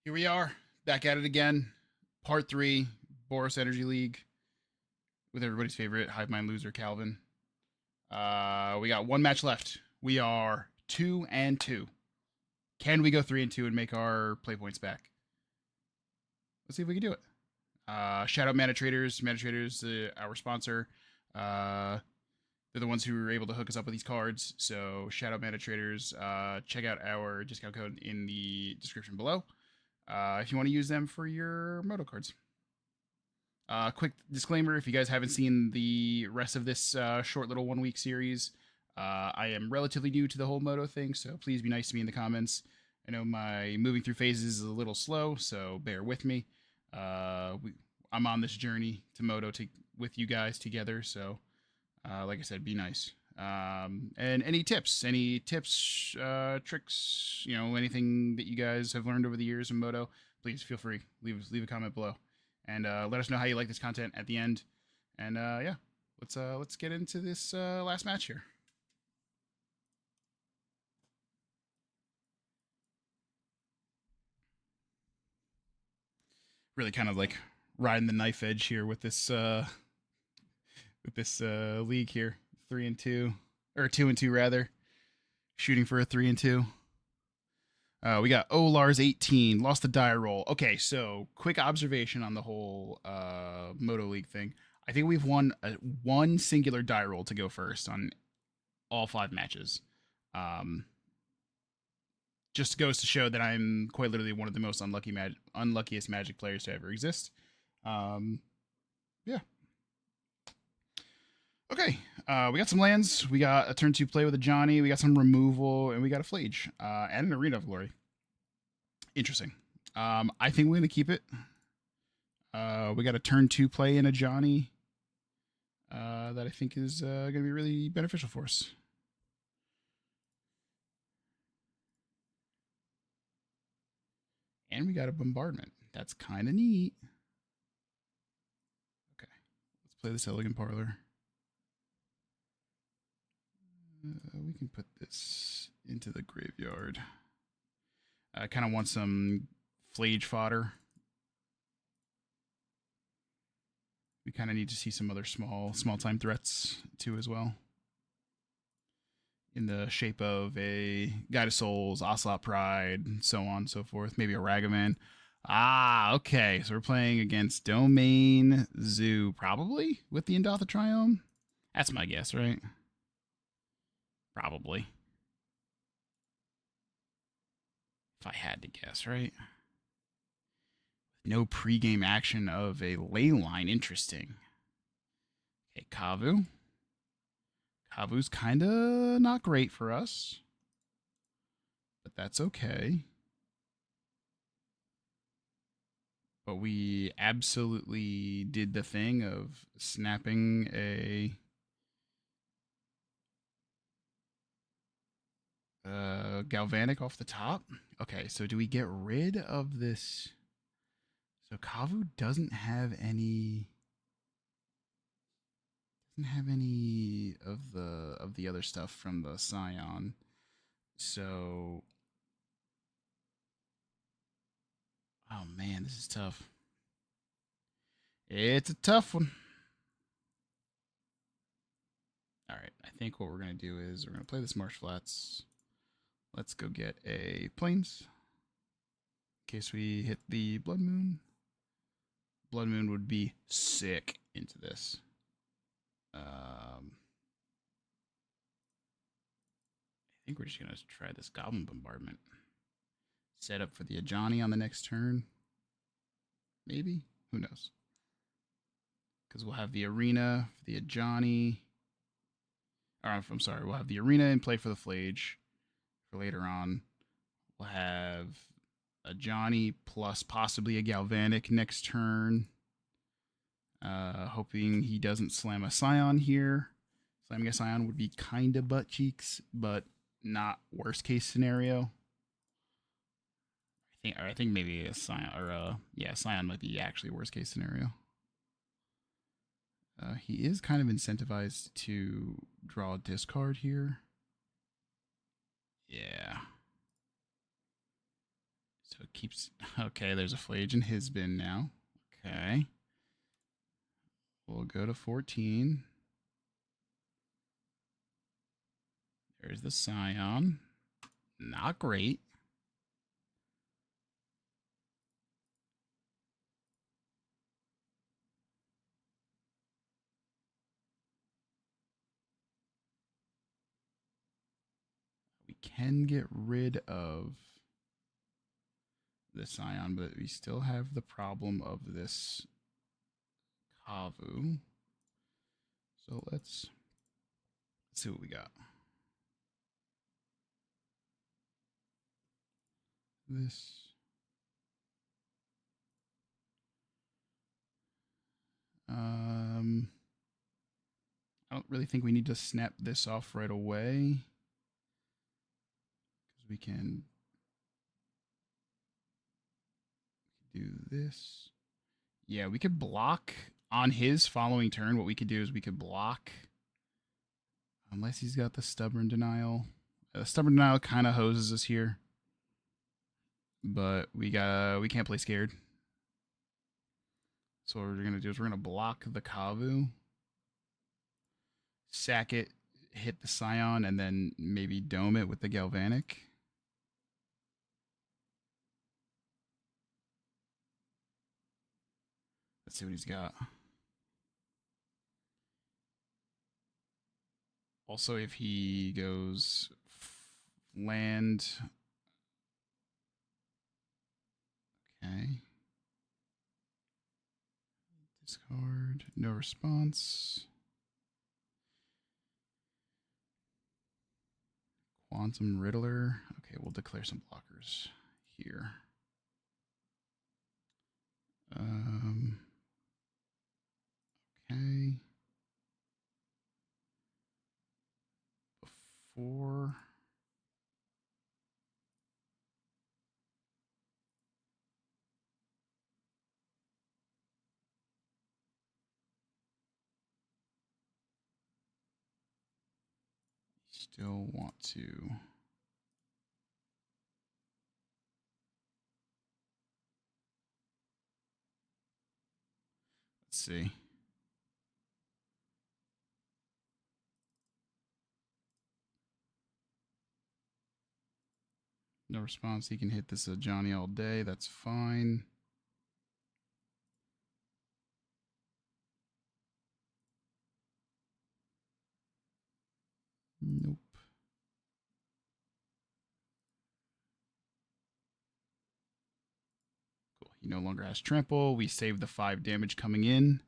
Here we are, back at it again. Part 3, Boros Energy League, with everybody's favorite Hive Mind loser, Calvin. We got one match left. We are 2-2. Can we go 3-2 and make our play points back? Let's see if we can do it. Shout out Mana Traders. Mana Traders, our sponsor. They're the ones who were able to hook us up with these cards. So shout out Mana Traders. Check out our discount code in the description below if you want to use them for your Moto cards. Quick disclaimer, if you guys haven't seen the rest of this short little 1 week series, I am relatively new to the whole Moto thing, so please be nice to me in the comments. I know my moving through phases is a little slow, so bear with me. I'm on this journey to Moto with you guys together, so like I said, be nice. And any tips, tricks, anything that you guys have learned over the years in Moto, please feel free. Leave a comment below. And let us know how you like this content at the end. And yeah, let's get into this last match here. Really kind of like riding the knife edge here with this league here. 3-2, or 2-2 rather. Shooting for a 3-2. We got Lars 18, lost the die roll. Okay, so quick observation on the whole Moto League thing. I think we've won one singular die roll to go first on all 5 matches. Just goes to show that I'm quite literally one of the most unluckiest Magic players to ever exist. Yeah. Okay, we got some lands. We got a turn 2 play with a Johnny. We got some removal, and we got a Flage and an Arena of Glory. Interesting. I think we're going to keep it. We got a turn 2 play in a Johnny that I think is going to be really beneficial for us. And we got a Bombardment. That's kind of neat. Okay, let's play this Elegant Parlor. We can put this into the graveyard. I kind of want some Flage fodder. We kind of need to see some other small time threats too as well. In the shape of a Guide of Souls, Ocelot Pride, so on and so forth. Maybe a Ragavan. Okay. So we're playing against Domain Zoo, probably with the Indotha Triome. That's my guess, right? Probably. If I had to guess, right? No pregame action of a Leyline. Interesting. Okay, Kavu. Kavu's kind of not great for us, but that's okay. But we absolutely did the thing of snapping a Galvanic off the top. Okay, so do we get rid of this? So Kavu doesn't have any of the other stuff from the Scion. So oh man, this is tough. It's a tough one. All right, I think what we're going to do is we're going to play this Marsh Flats. Let's go get a Plains. In case we hit the Blood Moon. Blood Moon would be sick into this. I think we're just going to try this Goblin Bombardment. Set up for the Ajani on the next turn. Maybe? Who knows? Because we'll have the Arena for the Ajani. Or, I'm sorry, we'll have the Arena in play for the Flage for later on. We'll have a Johnny plus possibly a Galvanic next turn. Hoping he doesn't slam a Scion here. Slamming a Scion would be kind of butt cheeks, but not worst case scenario. I think maybe a Scion or Scion might be actually worst case scenario. He is kind of incentivized to draw a discard here. Yeah. So it keeps... Okay, there's a Flage in his bin now. Okay. We'll go to 14. There's the Scion. Not great. We can get rid of the Scion, but we still have the problem of this Kavu. So let's see what we got. This. I don't really think we need to snap this off right away. Because we can do this. Yeah, we could block on his following turn. What we could do is we could block. Unless he's got the Stubborn Denial. The Stubborn Denial kind of hoses us here. But we can't play scared. So what we're going to do is we're going to block the Kavu. Sack it, hit the Scion, and then maybe dome it with the Galvanic. Let's see what he's got. Also, if he goes land... Okay. Discard. No response. Quantum Riddler. Okay, we'll declare some blockers here. Okay. Before... Still want to... Let's see. No response. He can hit this Johnny all day. That's fine. Nope. Cool. He no longer has trample. We save the 5 damage coming in.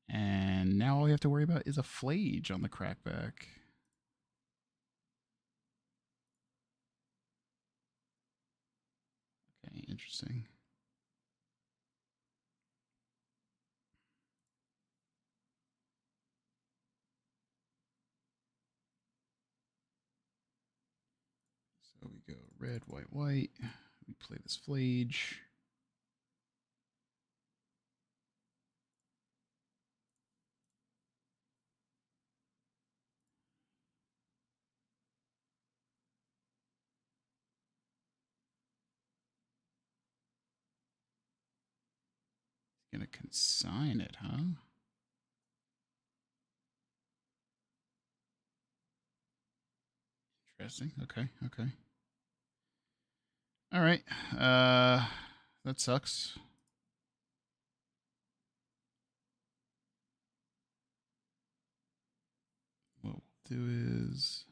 And now all we have to worry about is a Flage on the crackback. Okay, interesting. So we go red, white, white. We play this Flage. He's going to consign it, huh? Interesting. Okay, okay. All right. That sucks. What we'll do is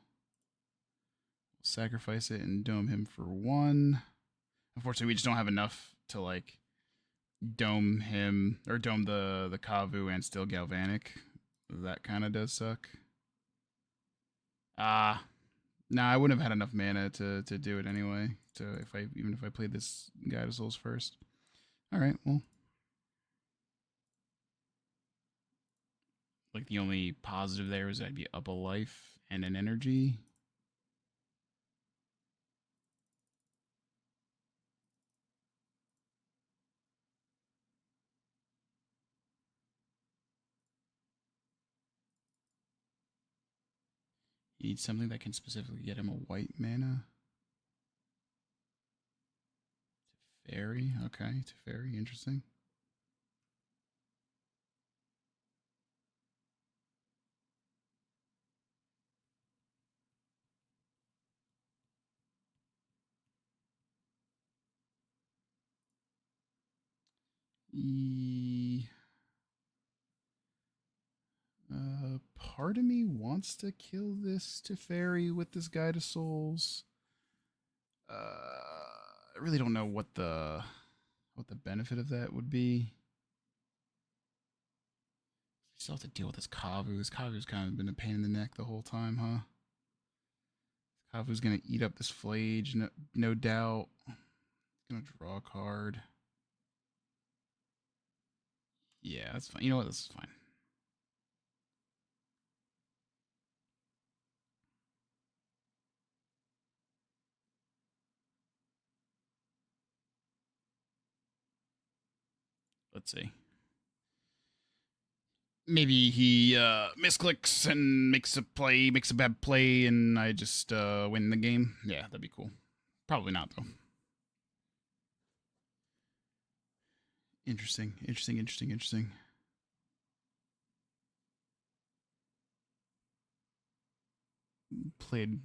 sacrifice it and dome him for 1. Unfortunately, we just don't have enough to like dome him or dome the Kavu and still Galvanic. That kind of does suck. Nah, I wouldn't have had enough mana to do it anyway. To even if I played this Guide of Souls first. All right, well, like the only positive there is I'd be up a life and an energy. He needs something that can specifically get him a white mana. Teferi. Okay, Teferi. Interesting. E Part of me wants to kill this Teferi with this Guide of Souls. I really don't know what the benefit of that would be. We still have to deal with this Kavu. This Kavu's kind of been a pain in the neck the whole time, huh? Kavu's gonna eat up this Flage, no doubt. Gonna draw a card. Yeah, that's fine. You know what? This is fine. Let's see. Maybe he misclicks and makes a bad play, and I just win the game. Yeah, that'd be cool. Probably not though. Interesting. Played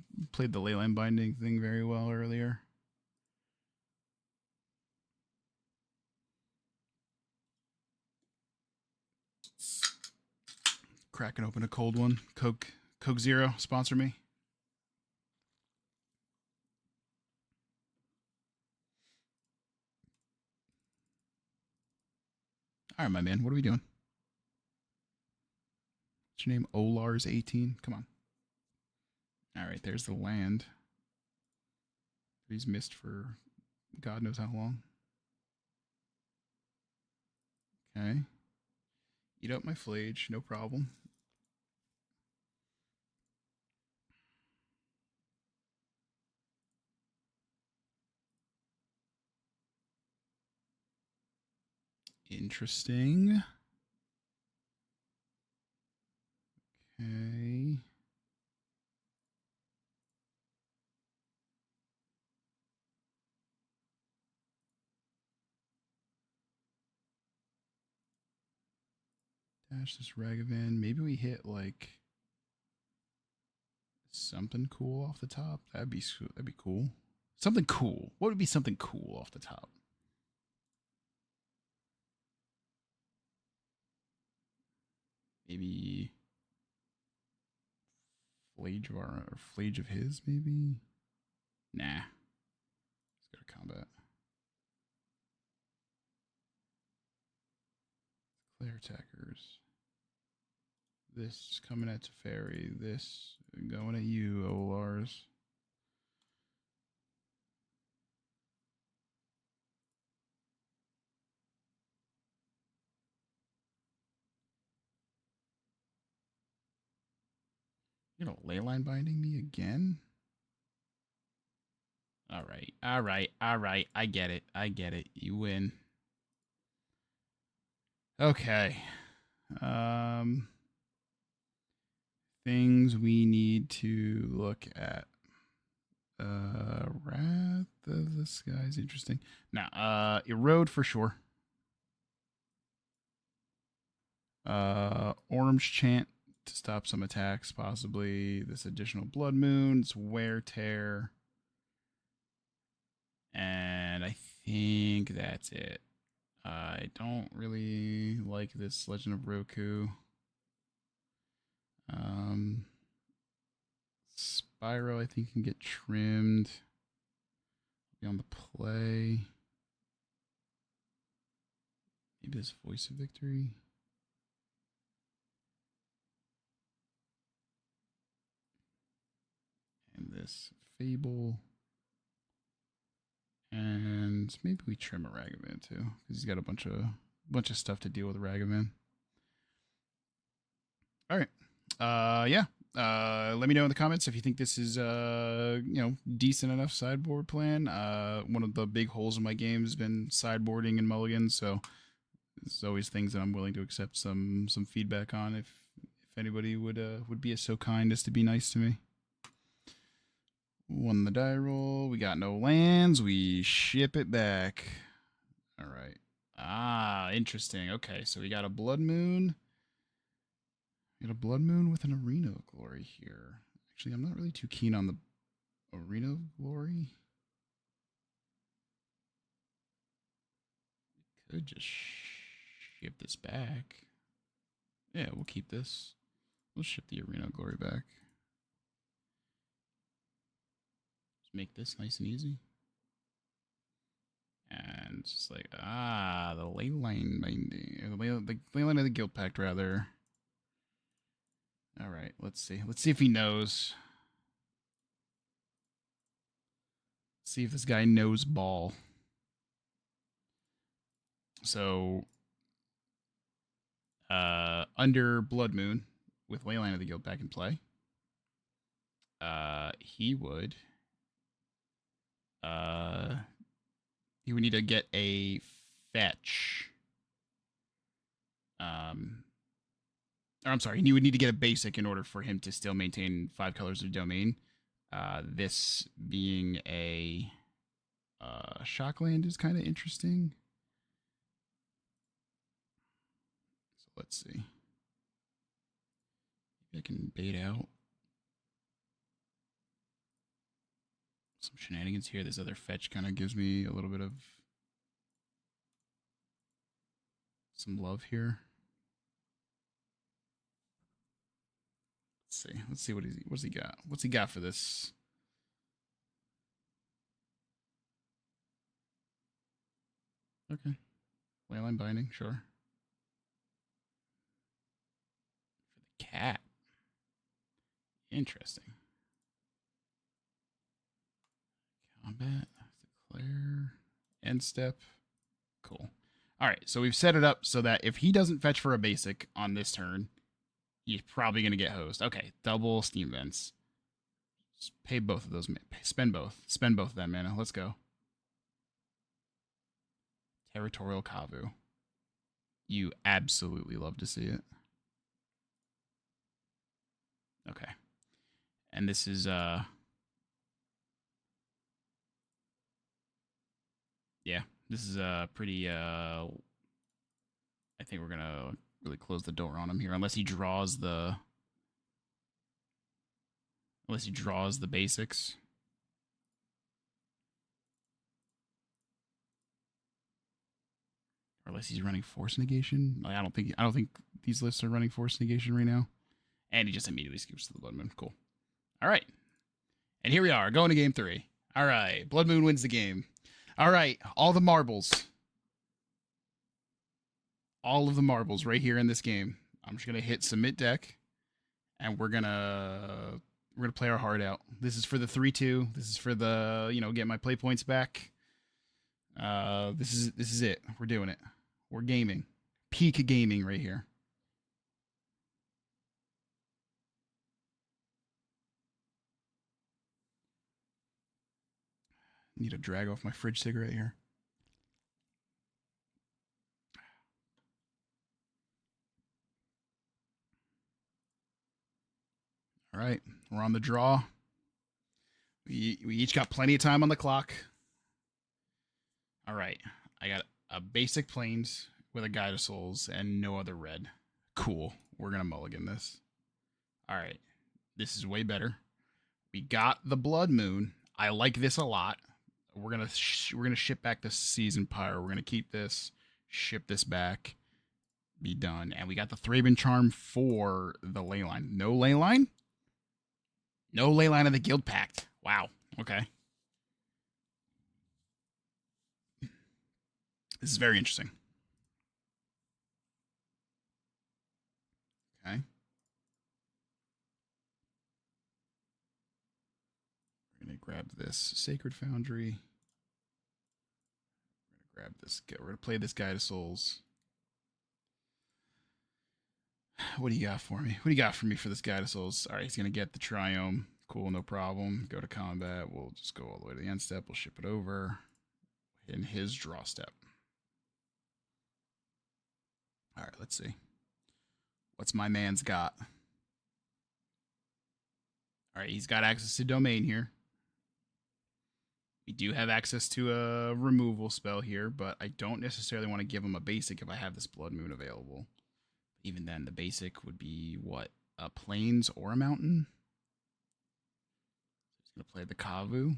the leyline binding thing very well earlier. Cracking open a cold one. Coke Zero, sponsor me. All right, my man. What are we doing? What's your name? Olars18. Come on. All right, there's the land. He's missed for God knows how long. Okay. Eat up my Flage, no problem. Interesting. Okay. Dash this Ragavan. Maybe we hit like something cool off the top. That'd be cool. Something cool. What would be something cool off the top? Maybe Flage of his, maybe? Nah. Let's go to combat. Claire attackers. This coming at Teferi. This going at you, Olars. You know, leyline binding me again? All right. I get it. You win. Okay. Things we need to look at. Wrath of the Skies, interesting. Now, erode for sure. Orange Chant to stop some attacks, possibly. This additional Blood Moon, it's Wear Tear. And I think that's it. I don't really like this Legend of Roku. Spyro, I think, can get trimmed. Be on the play. Maybe this Voice of Victory. And this Fable. And maybe we trim a Ragavan too, because he's got a bunch of stuff to deal with Ragavan. All right. Yeah. Let me know in the comments if you think this is decent enough sideboard plan. One of the big holes in my game has been sideboarding and mulligans, so there's always things that I'm willing to accept some feedback on if anybody would be so kind as to be nice to me. Won the die roll. We got no lands. We ship it back. All right. Ah, interesting. Okay, so we got a blood moon. We got a blood moon with an arena of glory here. Actually, I'm not really too keen on the arena of glory. Could just ship this back. Yeah, we'll keep this. We'll ship the arena of glory back. Just make this nice and easy. And just like, the ley line binding. The ley line of the guild pact, rather. All right, let's see. Let's see if he knows. See if this guy knows ball. So, under Blood Moon, with Leyline of the Guild back in play, he would need to get a fetch. Or I'm sorry, he would need to get a basic in order for him to still maintain 5 colors of domain. This being a Shockland is kind of interesting. So let's see. Maybe I can bait out some shenanigans here. This other fetch kind of gives me a little bit of some love here. Let's see. Let's see what's he got. What's he got for this? Okay. Leyline binding, sure. For the cat. Interesting. Combat, declare, end step. Cool. All right, so we've set it up so that if he doesn't fetch for a basic on this turn, he's probably going to get hosed. Okay, double steam vents. Just pay both of those. Spend both. Spend both of that mana. Let's go. Territorial Kavu. You absolutely love to see it. Okay. And this is yeah, this is pretty I think we're gonna really close the door on him here unless he draws the basics. Or unless he's running force negation. I don't think these lists are running force negation right now. And he just immediately scoops to the Blood Moon. Cool. All right. And here we are, going to game 3. All right. Blood Moon wins the game. All right. All the marbles. All of the marbles right here in this game. I'm just going to hit submit deck. And we're going to play our heart out. This is for the 3-2. This is for the, get my play points back. This is it. We're doing it. We're gaming. Peak gaming right here. Need to drag off my fridge cigarette here. All right, we're on the draw. We each got plenty of time on the clock. All right, I got a basic plains with a Guide of Souls and no other red. Cool. We're gonna mulligan this. All right, this is way better. We got the Blood Moon. I like this a lot. We're gonna ship back the Season Pyre. We're gonna keep this, ship this back, be done. And we got the Thraben Charm for the Leyline. No Leyline? No Leyline of the Guild Pact. Wow. Okay. This is very interesting. Okay. We're going to grab this Sacred Foundry. We're going to grab this. We're going to play this Guide of Souls. What do you got for me? What do you got for me for this Guide of Souls? All right, he's going to get the Triome. Cool, no problem. Go to combat. We'll just go all the way to the end step. We'll ship it over in his draw step. All right, let's see. What's my man's got? All right, he's got access to domain here. We do have access to a removal spell here, but I don't necessarily want to give him a basic if I have this Blood Moon available. Even then, the basic would be what? A Plains or a Mountain? He's going to play the Kavu.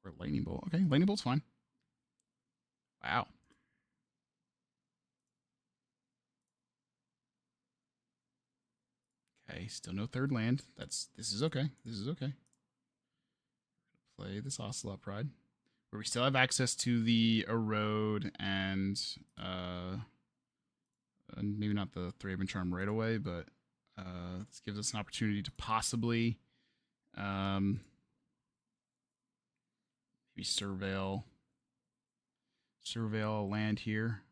Or Lightning Bolt. Okay, Lightning Bolt's fine. Wow. Okay, still no third land. This is okay. This is okay. Play this Ocelot Pride. Where we still have access to the Erode and maybe not the Thraben Charm right away, but this gives us an opportunity to possibly maybe surveil land here.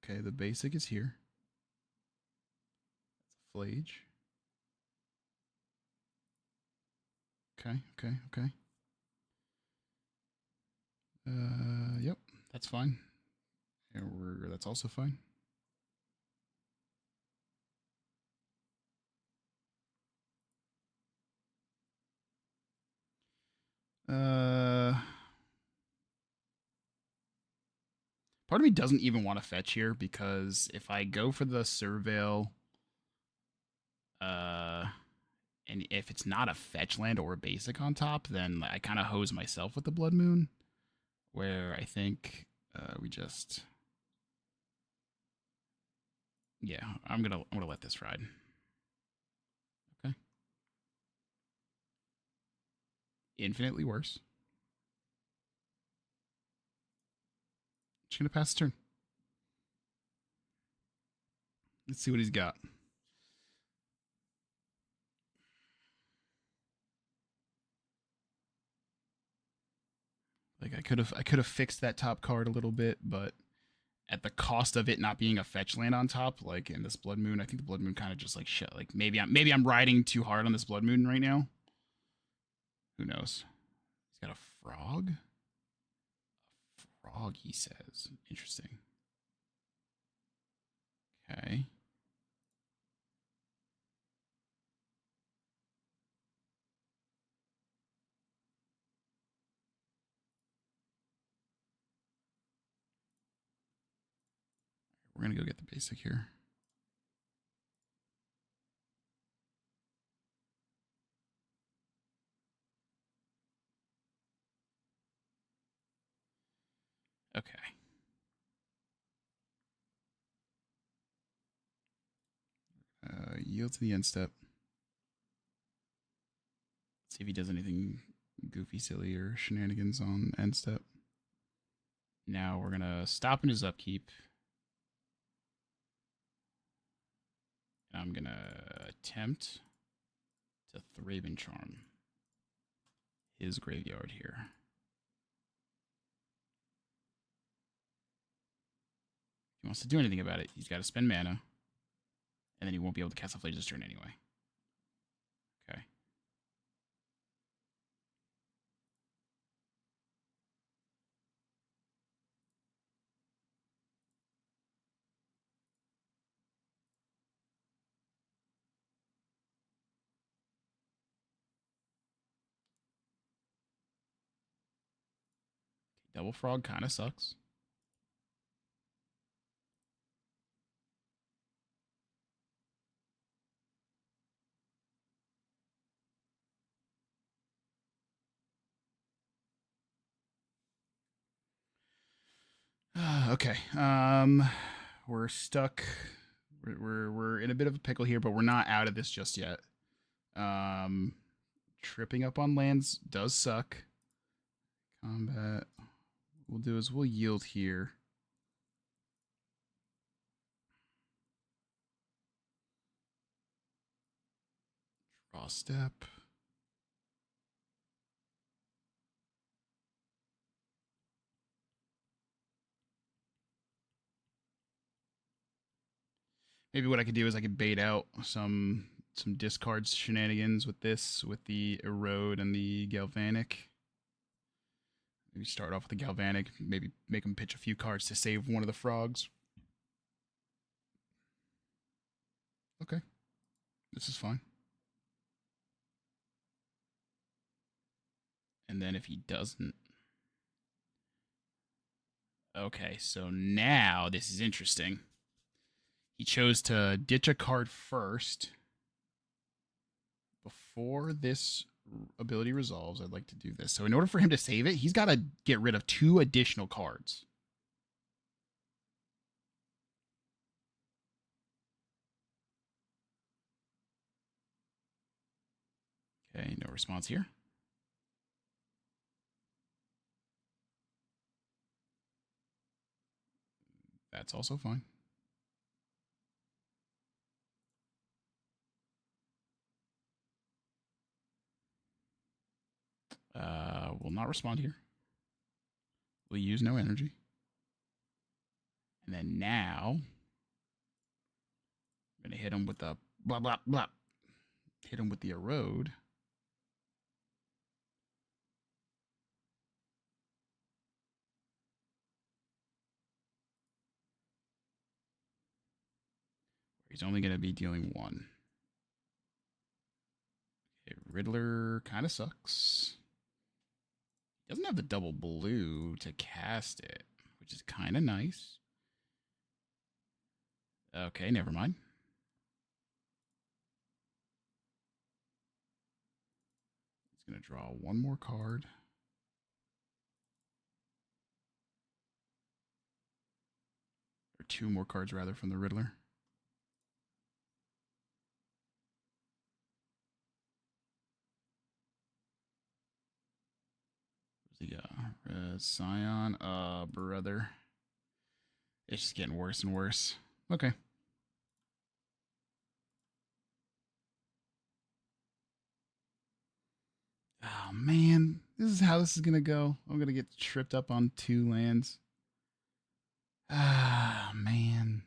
Okay, the basic is here. That's a Flage. Okay. Yep, that's fine. And that's also fine. Part of me doesn't even want to fetch here because if I go for the Surveil, and if it's not a fetch land or a basic on top, then I kind of hose myself with the Blood Moon. Where I think we just, yeah, I'm gonna let this ride. Okay. Infinitely worse. Just gonna pass the turn. Let's see what he's got. Like I could have fixed that top card a little bit, but at the cost of it not being a fetch land on top, like in this Blood Moon, I think the Blood Moon kind of just like shit. Like maybe I'm riding too hard on this Blood Moon right now. Who knows? He's got a frog. A frog, he says. Interesting. Okay. We're gonna go get the basic here. Okay. Yield to the end step. See if he does anything goofy, silly, or shenanigans on end step. Now we're gonna stop in his upkeep. And I'm gonna attempt to Thraben Charm his graveyard here. If he wants to do anything about it, he's got to spend mana. And then he won't be able to cast a Flage this turn anyway. Okay. Double Frog kind of sucks. Okay. We're stuck. We're in a bit of a pickle here, but we're not out of this just yet. Tripping up on lands does suck. Combat. What we'll do is we'll yield here. Draw step. Maybe what I could do is I could bait out some discards shenanigans with this, with the Erode and the Galvanic. Maybe start off with the Galvanic, maybe make him pitch a few cards to save one of the frogs. Okay. This is fine. And then if he doesn't... Okay, so now this is interesting. He chose to ditch a card first. Before this ability resolves, I'd like to do this. So in order for him to save it, he's got to get rid of 2 additional cards. Okay, no response here. That's also fine. Will not respond here. Will use no energy. And then now, I'm going to hit him with the blah, blah, blah. Hit him with the erode. He's only going to be dealing 1. Okay, Riddler kind of sucks. He doesn't have the double blue to cast it, which is kind of nice. Okay, never mind. He's going to draw 1 more card. Or 2 more cards, rather, from the Riddler. What's he got? Scion. Brother. It's just getting worse and worse. Okay. Oh, man. This is how this is going to go. I'm going to get tripped up on 2 lands. Ah, man.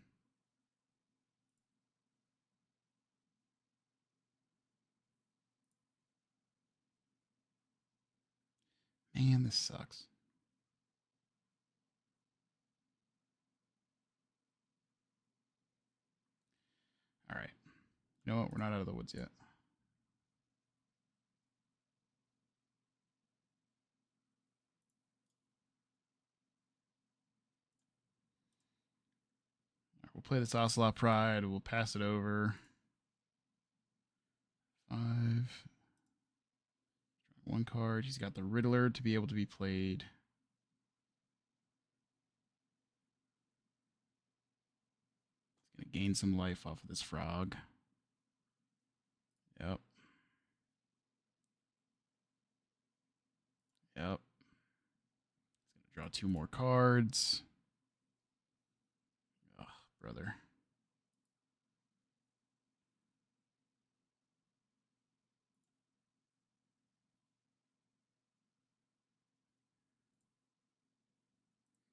Man, this sucks. All right. You know what? We're not out of the woods yet. Right, we'll play this Ocelot Pride. We'll pass it over. 5. 1 card. He's got the Riddler to be able to be played. He's going to gain some life off of this frog. Yep. Yep. He's going to draw 2 more cards. Oh, brother.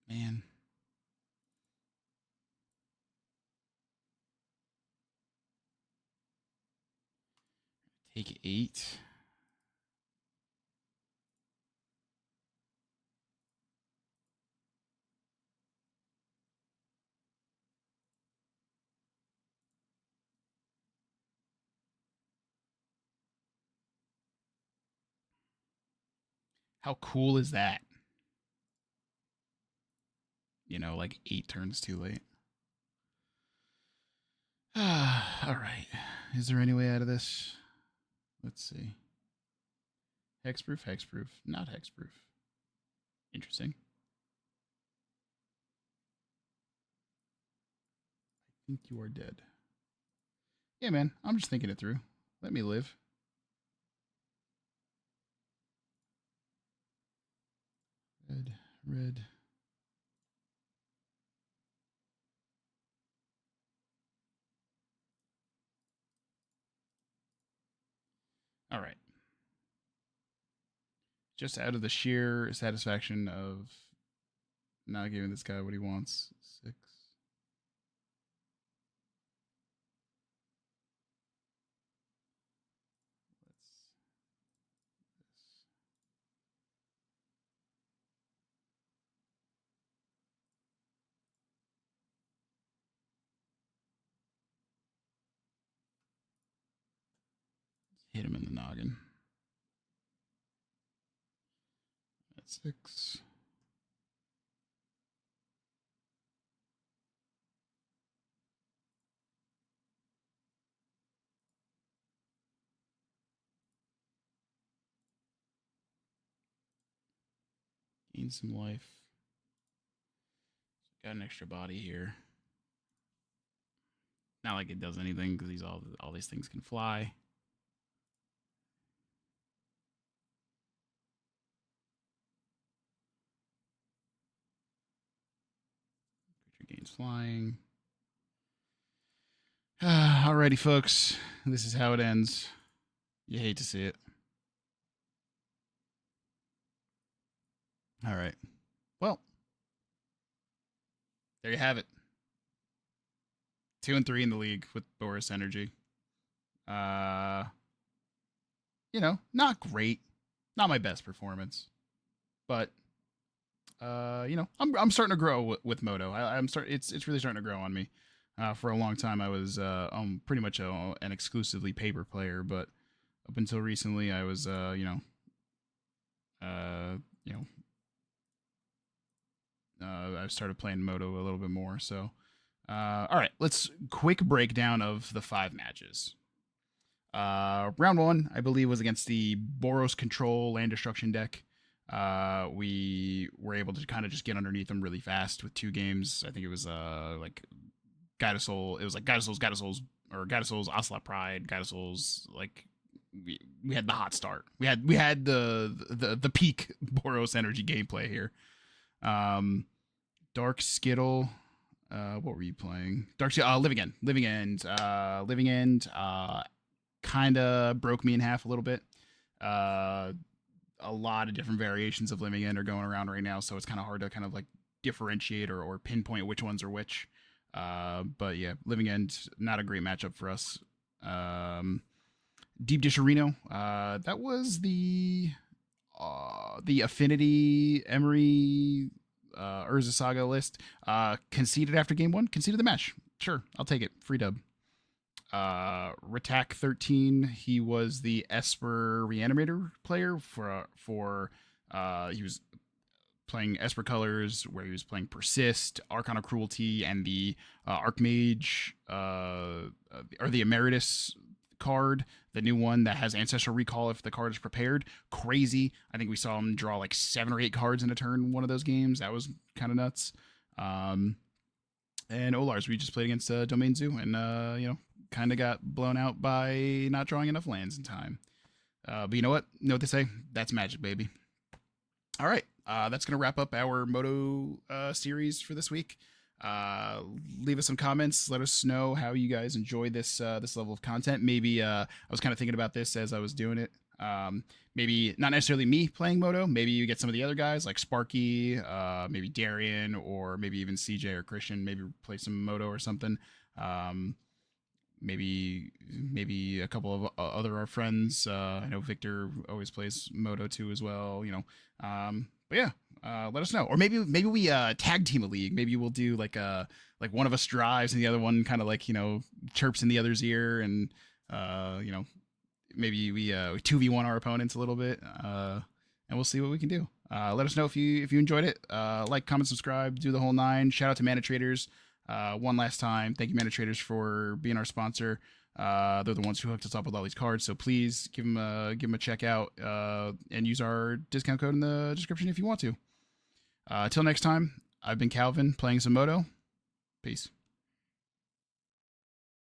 Man. Take 8. How cool is that? You know, like 8 turns too late. All right. Is there any way out of this? Let's see. Hexproof, hexproof, not hexproof. Interesting. I think you are dead. Yeah, man. I'm just thinking it through. Let me live. Red, red. All right. Just out of the sheer satisfaction of not giving this guy what he wants. 6. Let's hit him in the noggin. 6. Gain some life. Got an extra body here. Not like it does anything because all these things can fly. Creature gains flying. Alrighty, folks. This is how it ends. You hate to see it. All right. Well, there you have it. 2 and 3 in the league with Boros Energy. Not great. Not my best performance. But I'm starting to grow with Moto. It's really starting to grow on me. For a long time I was pretty much an exclusively paper player, but up until recently I was I started playing Moto a little bit more. So all right, let's quick breakdown of the 5 matches. Round 1, I believe, was against the Boros Control land destruction deck. We were able to kind of just get underneath them really fast with 2 games. I think it was like Guide of Soul. It was like Guide of Souls, Ocelot Pride, Guide of Souls. Like we had the hot start. We had the peak Boros energy gameplay here. Dark Skittle. What were you playing? Living End. Kind of broke me in half a little bit. A lot of different variations of Living End are going around right now, so it's kind of hard to kind of like differentiate or pinpoint which ones are which. But yeah, Living End, not a great matchup for us. Deep Dish Areno, that was the Affinity Emery Urza Saga list. Conceded after game 1, conceded the match. Sure, I'll take it. Free dub. Ratak 13, he was the Esper Reanimator player for he was playing Esper colors where he was playing Persist, Archon of Cruelty, and the Archmage or the Emeritus card, the new one that has Ancestral Recall if the card is prepared. Crazy. I think we saw him draw like 7 or 8 cards in a turn one of those games. That was kind of nuts. And Olars, we just played against Domain Zoo and kind of got blown out by not drawing enough lands in time. But you know what? Know what they say? That's magic, baby. All right. That's going to wrap up our Moto series for this week. Leave us some comments. Let us know how you guys enjoy this level of content. Maybe I was kind of thinking about this as I was doing it. Maybe not necessarily me playing Moto. Maybe you get some of the other guys like Sparky, maybe Darian, or maybe even CJ or Christian. Maybe play some Moto or something. Maybe a couple of other our friends. I know Victor always plays Moto too as well. But yeah, let us know. Or maybe we tag team a league. Maybe we'll do like one of us drives and the other one kind of like chirps in the other's ear, and maybe we 2v1 our opponents a little bit, and we'll see what we can do. Let us know if you enjoyed it. Like, comment, subscribe, do the whole 9. Shout out to Mana Traders. One last time, thank you, Mana Traders, for being our sponsor. They're the ones who hooked us up with all these cards, so please give them a check out and use our discount code in the description if you want to. Till next time, I've been Calvin playing some Moto. Peace.